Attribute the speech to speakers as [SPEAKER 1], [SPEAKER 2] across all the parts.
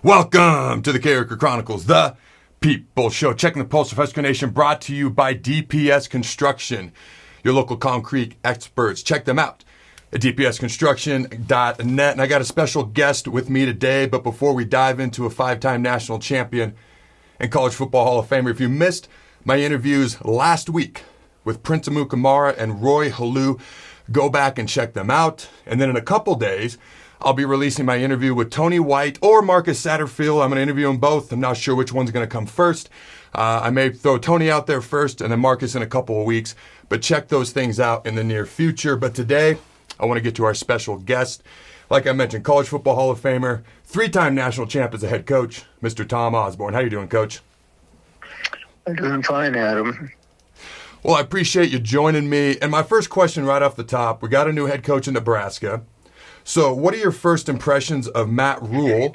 [SPEAKER 1] Welcome to the Character Chronicles, the People Show. Checking the pulse of Husker Nation, brought to you by DPS Construction, your local concrete experts. Check them out at dpsconstruction.net. And I got a special guest with me today, but before we dive into a five-time national champion and College Football Hall of Famer, if you missed my interviews last week with Prince Amukamara and Roy Halou, go back and check them out. And then in a couple days, I'll be releasing my interview with Tony White or Marcus Satterfield. I'm going to interview them both. I'm not sure which one's going to come first. I may throw Tony out there first and then Marcus in a couple of weeks. But check those things out in the near future. But today, I want to get to our special guest. Like I mentioned, College Football Hall of Famer, three-time national champ as a head coach, Mr. Tom Osborne. How you doing, Coach?
[SPEAKER 2] I'm doing fine, Adam.
[SPEAKER 1] Well, I appreciate you joining me. And my first question right off the top, we got a new head coach in Nebraska. So what are your first impressions of Matt Rhule,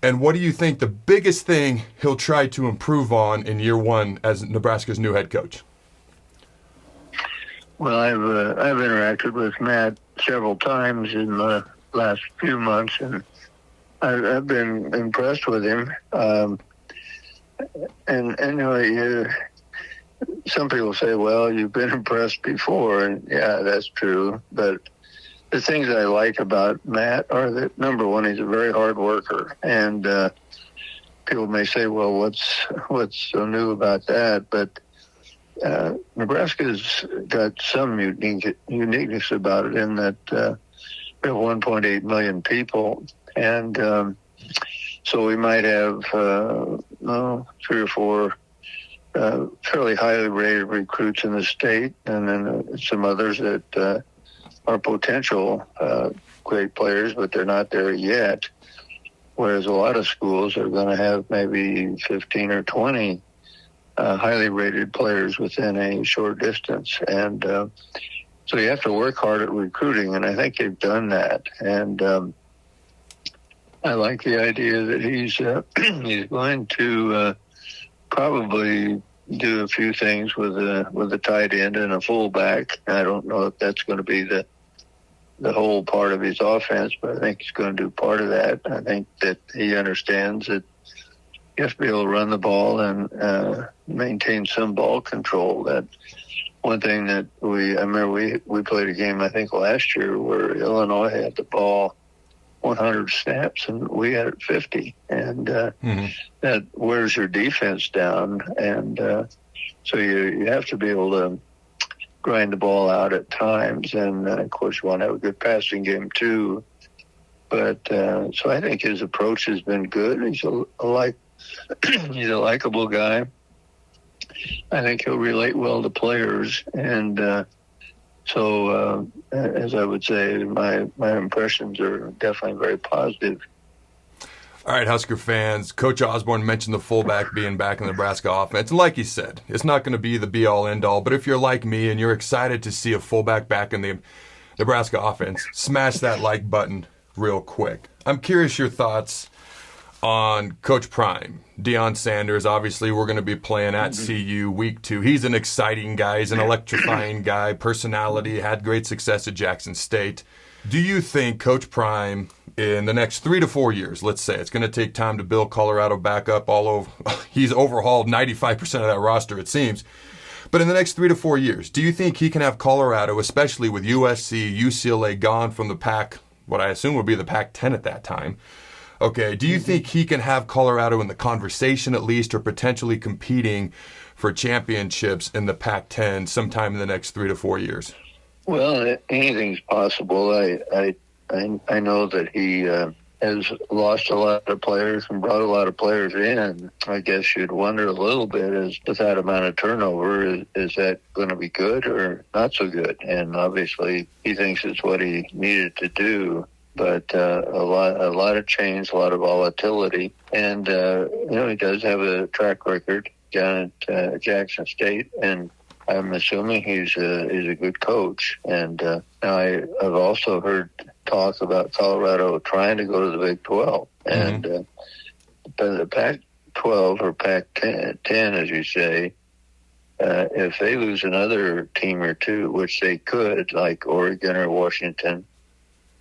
[SPEAKER 1] and what do you think the biggest thing he'll try to improve on in year one as Nebraska's new head coach?
[SPEAKER 2] Well, I've interacted with Matt several times in the last few months, and I've been impressed with him. And anyway, some people say, well, you've been impressed before, and yeah, that's true, but the things I like about Matt are that, number one, he's a very hard worker. And people may say, well, what's so new about that? But Nebraska's got some uniqueness about it in that we have 1.8 million people. And so we might have 3 or 4 fairly highly rated recruits in the state, and then some others that are potential great players, but they're not there yet. Whereas a lot of schools are going to have maybe 15 or 20 highly rated players within a short distance. And so you have to work hard at recruiting, and I think they've done that. And I like the idea that he's going to probably do a few things with a tight end and a fullback. I don't know if that's going to be the whole part of his offense, but I think he's going to do part of that. I think that he understands that you have to be able to run the ball and maintain some ball control. That one thing that I remember we played a game, I think last year, where Illinois had the ball 100 snaps and we had it 50. And that wears your defense down. And so you have to be able to grind the ball out at times, and of course you want to have a good passing game too. But so I think his approach has been good. He's he's a likable guy. I think he'll relate well to players, and so as I would say, my impressions are definitely very positive.
[SPEAKER 1] All right, Husker fans, Coach Osborne mentioned the fullback being back in the Nebraska offense. And like he said, it's not going to be the be-all, end-all. But if you're like me and you're excited to see a fullback back in the Nebraska offense, smash that like button real quick. I'm curious your thoughts on Coach Prime. Deion Sanders, obviously, we're going to be playing at CU week 2. He's an exciting guy. He's an electrifying guy, personality, had great success at Jackson State. Do you think Coach Prime, in the next 3 to 4 years, let's say, it's going to take time to build Colorado back up all over. He's overhauled 95% of that roster, it seems. But in the next 3 to 4 years, do you think he can have Colorado, especially with USC, UCLA gone from the Pac, what I assume would be the Pac-10 at that time? Okay, do you think he can have Colorado in the conversation at least, or potentially competing for championships in the Pac-10 sometime in the next 3 to 4 years?
[SPEAKER 2] Well, anything's possible. I know that he has lost a lot of players and brought a lot of players in. I guess you'd wonder a little bit, is with that amount of turnover, is that going to be good or not so good? And obviously, he thinks it's what he needed to do. But a lot of change, a lot of volatility, and he does have a track record down at Jackson State, and I'm assuming he's a good coach. And I've also heard talk about Colorado trying to go to the Big 12. And the Pac-12 or Pac-10, as you say, if they lose another team or two, which they could, like Oregon or Washington,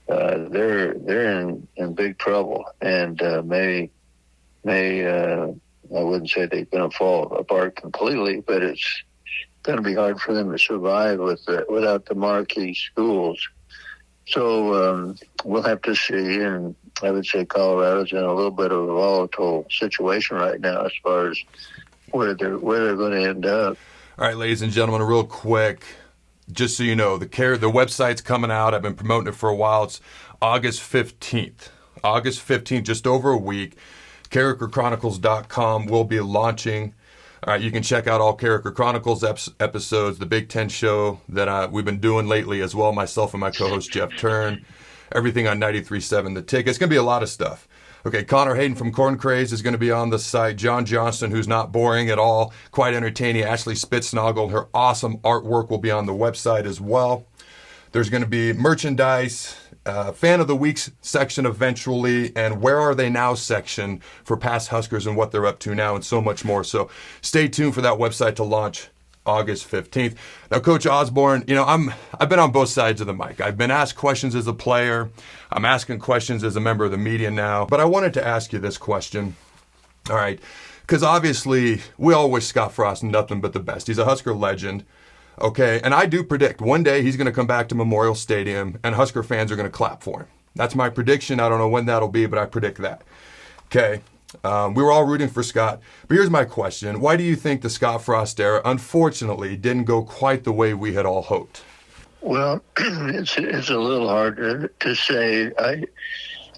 [SPEAKER 2] they're in big trouble and may I wouldn't say they're going to fall apart completely, but it's going to be hard for them to survive without the marquee schools. So we'll have to see, and I would say Colorado's in a little bit of a volatile situation right now as far as where they're going to end up.
[SPEAKER 1] All right, ladies and gentlemen, real quick, just so you know, the website's coming out. I've been promoting it for a while. It's August 15th. August 15th, just over a week. CharacterChronicles.com will be launching. All right, you can check out all Character Chronicles episodes, the Big Ten show that we've been doing lately as well, myself and my co-host Jeff Turn, everything on 93.7 The Tick. It's going to be a lot of stuff. Okay, Connor Hayden from Corn Craze is going to be on the site. John Johnston, who's not boring at all, quite entertaining. Ashley Spitznagel, her awesome artwork will be on the website as well. There's going to be merchandise, Fan of the Week section eventually, and Where Are They Now section for past Huskers and what they're up to now, and so much more. So stay tuned for that website to launch August 15th. Now, Coach Osborne, I've been on both sides of the mic. I've been asked questions as a player. I'm asking questions as a member of the media now. But I wanted to ask you this question. All right, because obviously we all wish Scott Frost nothing but the best. He's a Husker legend. Okay, and I do predict one day he's going to come back to Memorial Stadium and Husker fans are going to clap for him. That's my prediction. I don't know when that'll be, but I predict that. Okay, we were all rooting for Scott. But here's my question. Why do you think the Scott Frost era, unfortunately, didn't go quite the way we had all hoped?
[SPEAKER 2] Well, it's a little hard to say.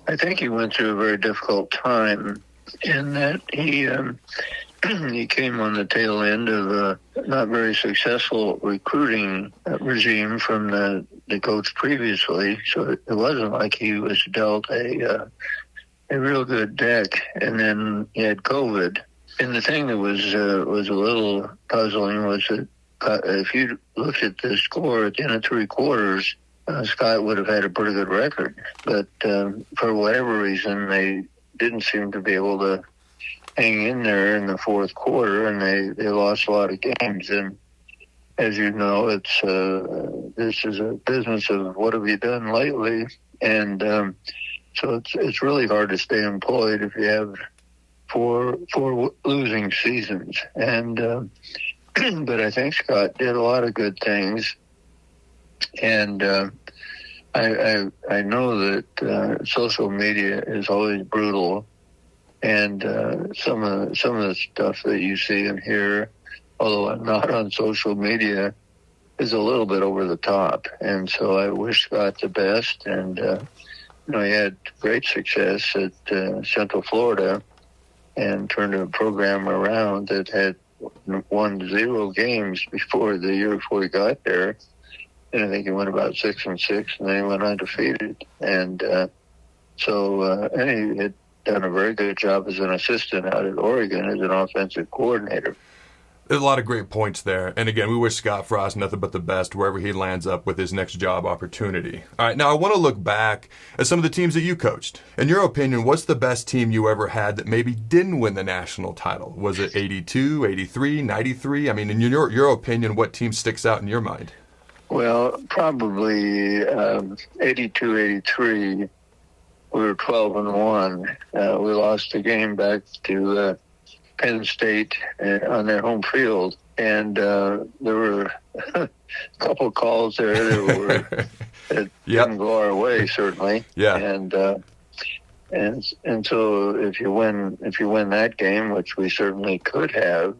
[SPEAKER 2] I think he went through a very difficult time in that he came on the tail end of a not very successful recruiting regime from the coach previously. So it wasn't like he was dealt a real good deck. And then he had COVID. And the thing that was a little puzzling was that if you looked at the score at the end of three quarters, Scott would have had a pretty good record. But for whatever reason, they didn't seem to be able to hang in there in the fourth quarter, and they lost a lot of games. And as you know, this is a business of what have you done lately, and so it's really hard to stay employed if you have four losing seasons. And but I think Scott did a lot of good things, and I know that social media is always brutal. And some of the stuff that you see and hear, although I'm not on social media, is a little bit over the top. And so I wish Scott the best. And he had great success at Central Florida and turned a program around that had won 0 games the year before he got there. And I think he went about 6-6, and then he went undefeated. And and he had done a very good job as an assistant out at Oregon as an offensive coordinator.
[SPEAKER 1] There's a lot of great points there. And again, we wish Scott Frost nothing but the best wherever he lands up with his next job opportunity. All right, now I want to look back at some of the teams that you coached. In your opinion, what's the best team you ever had that maybe didn't win the national title? Was it 82, 83, 93? I mean, in your opinion, what team sticks out in your mind?
[SPEAKER 2] Well, probably 82, 83. We were 12-1. We lost the game back to Penn State on their home field, and there were a couple of calls there that didn't go our way, certainly.
[SPEAKER 1] Yeah.
[SPEAKER 2] And so if you win that game, which we certainly could have,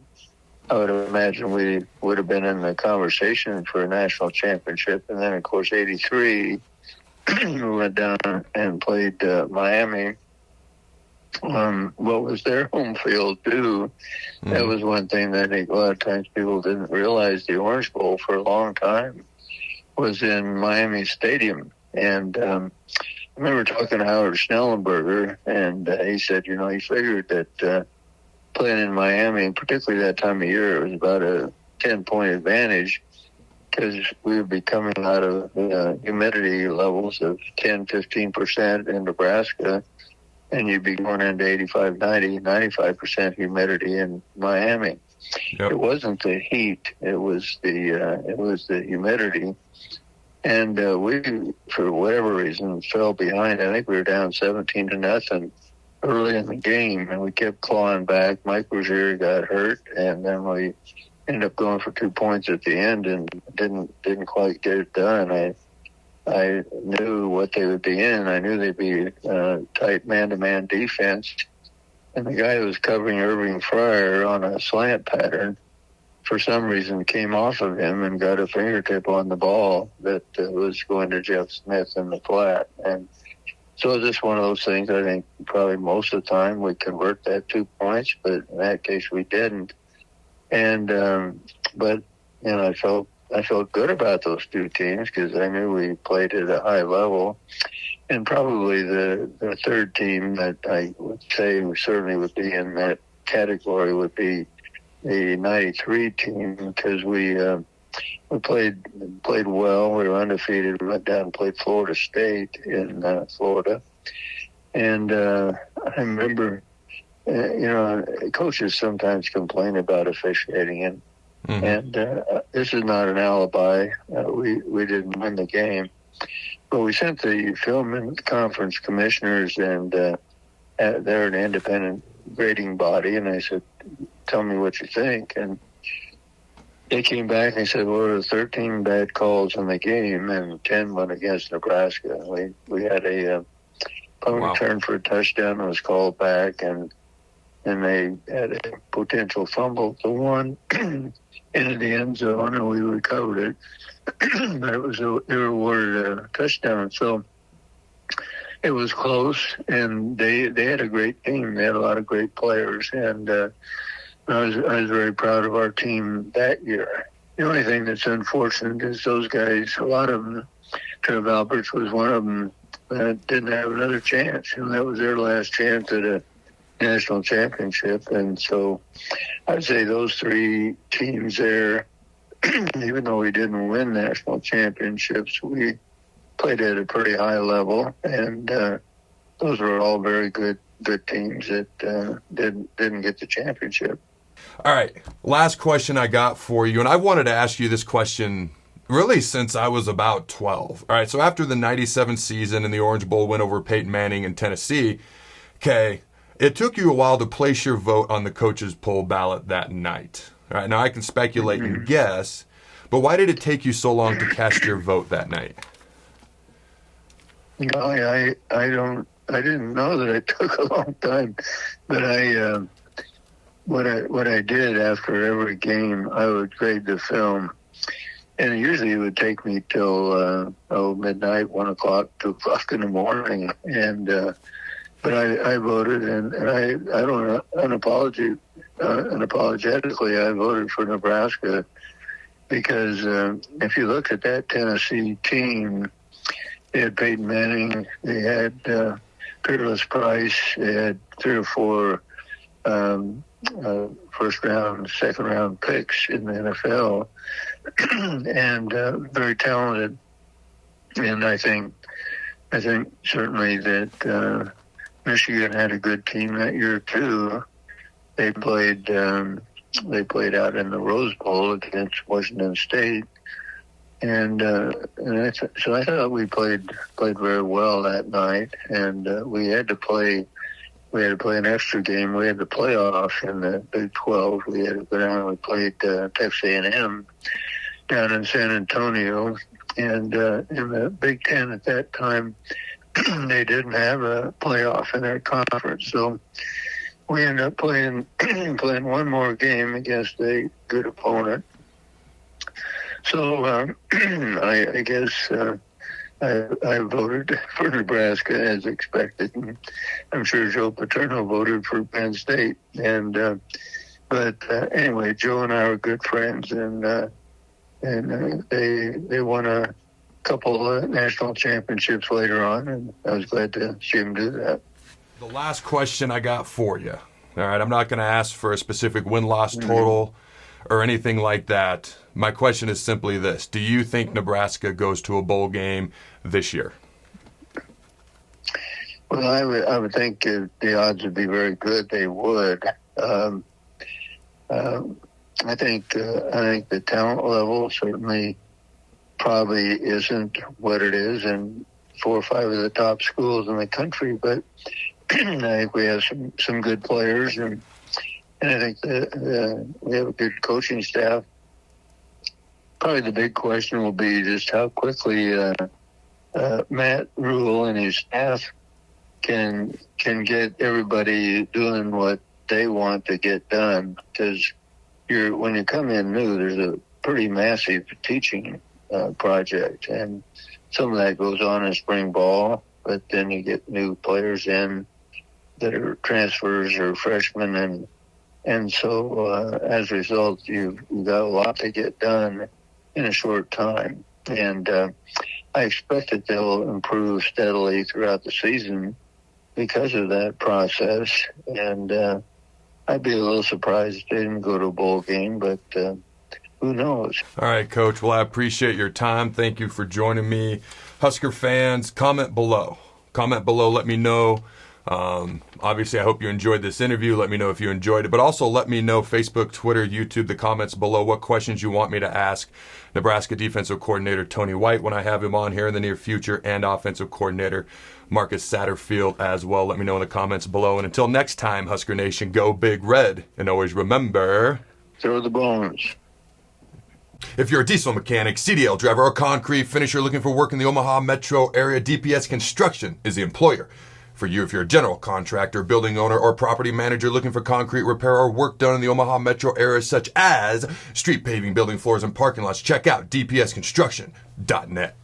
[SPEAKER 2] I would imagine we would have been in the conversation for a national championship. And then, of course, 83. We went down and played Miami. What was their home field, too? That was one thing that I think a lot of times people didn't realize. The Orange Bowl for a long time was in Miami Stadium. And I remember talking to Howard Schnellenberger, and he said, he figured that playing in Miami, particularly that time of year, it was about a 10-point advantage, because we would be coming out of humidity levels of 10, 15% in Nebraska, and you'd be going into 85, 90, 95% humidity in Miami. Yep. It wasn't the heat; it was the humidity, and we, for whatever reason, fell behind. I think we were down 17-0 early in the game, and we kept clawing back. Mike Rozier got hurt, and then we ended up going for 2 points at the end and didn't quite get it done. I knew what they would be in. I knew they'd be tight man-to-man defense, and the guy who was covering Irving Fryer on a slant pattern, for some reason, came off of him and got a fingertip on the ball that was going to Jeff Smith in the flat. And so it's just one of those things. I think probably most of the time we convert that 2 points, but in that case we didn't. And but I felt good about those two teams because I knew we played at a high level. And probably the third team that I would say certainly would be in that category would be the '93 team, because we played well. We were undefeated. We went down and played Florida State in Florida, and I remember, coaches sometimes complain about officiating, and this is not an alibi. We didn't win the game, but we sent the film and conference commissioners, and they're an independent grading body, and I said, tell me what you think. And they came back and they said, well, there were 13 bad calls in the game and 10 went against Nebraska. We had a punt return for a touchdown that was called back, and they had a potential fumble to one into the end zone, and we recovered it. But they were awarded a touchdown. So it was close, and they had a great team. They had a lot of great players, and I was very proud of our team that year. The only thing that's unfortunate is those guys, a lot of them, Trev Alberts was one of them, that didn't have another chance. That was their last chance at a national championship. And so I'd say those three teams there, even though we didn't win national championships, we played at a pretty high level, and those were all very good teams that didn't get the championship.
[SPEAKER 1] All right, last question I got for you, and I wanted to ask you this question really since I was about 12. All right, so after the 97 season and the Orange Bowl win over Peyton Manning in Tennessee, okay, it took you a while to place your vote on the coaches' poll ballot that night. All right, now I can speculate and guess, but why did it take you so long to cast your vote that night?
[SPEAKER 2] Golly, I didn't know that it took a long time, but what I did after every game, I would grade the film, and usually it would take me till midnight, 1 o'clock, 2 o'clock in the morning, and but I voted, and I don't unapologetically I voted for Nebraska, because if you look at that Tennessee team, they had Peyton Manning, they had Peerless Price, they had 3 or 4 first round, second round picks in the NFL, and very talented. And I think certainly that Michigan had a good team that year too. They played out in the Rose Bowl against Washington State, and so I thought we played very well that night, and we had to play an extra game. We had the playoff in the Big 12. We had to go down and we played Texas A&M down in San Antonio. And in the Big 10 at that time, they didn't have a playoff in their conference. So we ended up playing one more game against a good opponent. So I guess I voted for Nebraska as expected. And I'm sure Joe Paterno voted for Penn State. And but anyway, Joe and I were good friends, and they won a couple national championships later on, and I was glad to see them do that.
[SPEAKER 1] The last question I got for you. All right, I'm not going to ask for a specific win-loss total or anything like that. My question is simply this: do you think Nebraska goes to a bowl game this year?
[SPEAKER 2] Well, I would think the odds would be very good. They would. I think the talent level certainly probably isn't what it is in 4 or 5 of the top schools in the country, but I think we have some good players, and I think that we have a good coaching staff. Probably the big question will be just how quickly Matt Rhule and his staff can get everybody doing what they want to get done. Because when you come in new, there's a pretty massive teaching project, and some of that goes on in spring ball. But then you get new players in that are transfers or freshmen, and so as a result, you've got a lot to get done in a short time. And I expect that they'll improve steadily throughout the season because of that process. And I'd be a little surprised if they didn't go to a bowl game, but who knows?
[SPEAKER 1] All right, Coach. Well, I appreciate your time. Thank you for joining me. Husker fans, comment below. Comment below. Let me know. Obviously, I hope you enjoyed this interview. Let me know if you enjoyed it. But also let me know, Facebook, Twitter, YouTube, the comments below, what questions you want me to ask Nebraska defensive coordinator Tony White when I have him on here in the near future, and offensive coordinator Marcus Satterfield as well. Let me know in the comments below. And until next time, Husker Nation, go Big Red. And always remember,
[SPEAKER 2] throw the bones.
[SPEAKER 1] If you're a diesel mechanic, CDL driver, or concrete finisher looking for work in the Omaha metro area, DPS Construction is the employer for you. If you're a general contractor, building owner, or property manager looking for concrete repair or work done in the Omaha metro area, such as street paving, building floors, and parking lots, check out dpsconstruction.net.